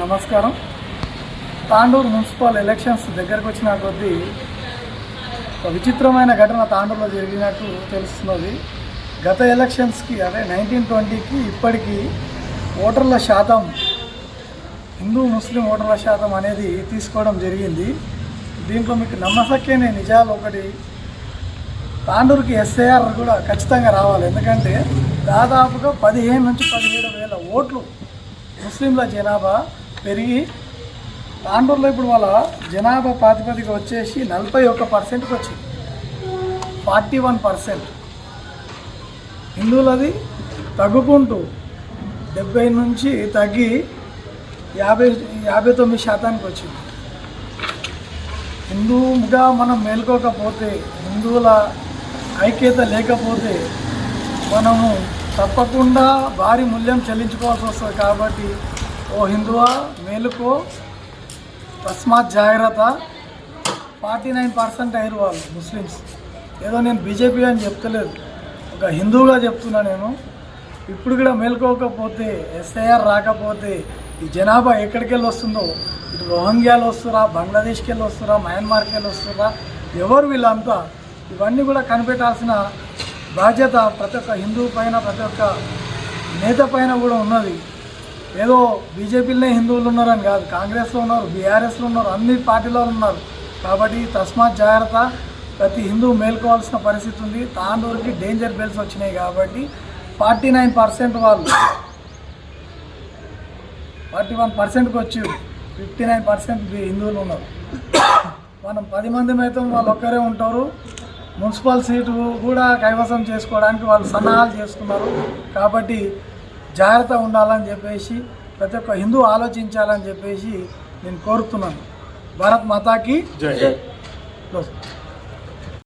నమస్కారం. Tandur municipal elections దగ్గరకు వచ్చిన కొద్దీ ఒక విచిత్రమైన ఘటన తాండూరులో జరిగినట్టు తెలుస్తున్నది. గత ఎలక్షన్స్కి అదే 1920కి ఇప్పటికీ ఓటర్ల శాతం, హిందూ ముస్లిం ఓటర్ల శాతం అనేది తీసుకోవడం జరిగింది. దీంట్లో మీకు నమ్మసక్యనే నిజాలు ఒకటి, తాండూరుకి ఎస్ఐఆర్ కూడా ఖచ్చితంగా రావాలి. ఎందుకంటే దాదాపుగా 15 నుంచి 17,000 ఓట్లు ముస్లింల జనాభా పెరిగి తాండూరులో ఇప్పుడు వాళ్ళ జనాభా ప్రాతిపదిక వచ్చేసి 41%కి వచ్చింది. 41% హిందువులది తగ్గుకుంటూ 70 నుంచి తగ్గి 59% వచ్చింది. హిందువుగా మనం మేల్కోకపోతే, హిందువుల ఐక్యత లేకపోతే మనము తప్పకుండా భారీ మూల్యం చెల్లించుకోవాల్సి వస్తుంది. కాబట్టి ఓ హిందువా మేలుకో, తస్మాత్ జాగ్రత్త. 49% అయ్యారు వాళ్ళు ముస్లిమ్స్. ఏదో నేను బీజేపీ అని చెప్తలేదు, ఒక హిందువుగా చెప్తున్నా నేను. ఇప్పుడు కూడా మేల్కోకపోతే, ఎస్ఐఆర్ రాకపోతే ఈ జనాభా ఎక్కడికి వెళ్ళి వస్తుందో, ఇటు రోహింగ్యాలు వస్తురా, బంగ్లాదేశ్కి వెళ్ళి వస్తురా, మయన్మార్కి వెళ్ళి వస్తురా, ఎవరు వీళ్ళంతా, ఇవన్నీ కూడా కనిపెట్టాల్సిన బాధ్యత ప్రతి ఒక్క హిందువు పైన, ప్రతి ఒక్క నేత పైన కూడా ఉన్నది. ఏదో బీజేపీలోనే హిందువులు ఉన్నారని కాదు, కాంగ్రెస్లో ఉన్నారు, బీఆర్ఎస్లో ఉన్నారు, అన్ని పార్టీలో ఉన్నారు. కాబట్టి తస్మాత్ జాగ్రత్త, ప్రతి హిందువు మేల్కోవాల్సిన పరిస్థితి ఉంది. తాండూరుకి డేంజర్ బెల్స్ వచ్చినాయి కాబట్టి 49% వాళ్ళు 41%కి వచ్చి 59% హిందువులు ఉన్నారు. మనం 10 మంది అయితే వాళ్ళు ఒక్కరే ఉంటారు. మున్సిపల్ సీటు కూడా కైవసం చేసుకోవడానికి వాళ్ళు సన్నాహాలు చేసుకున్నారు. కాబట్టి జాగ్రత్త ఉండాలని చెప్పేసి ప్రతి ఒక్క హిందూ ఆలోచించాలని చెప్పేసి నేను కోరుతున్నాను. భారత్ మాతాకి జై.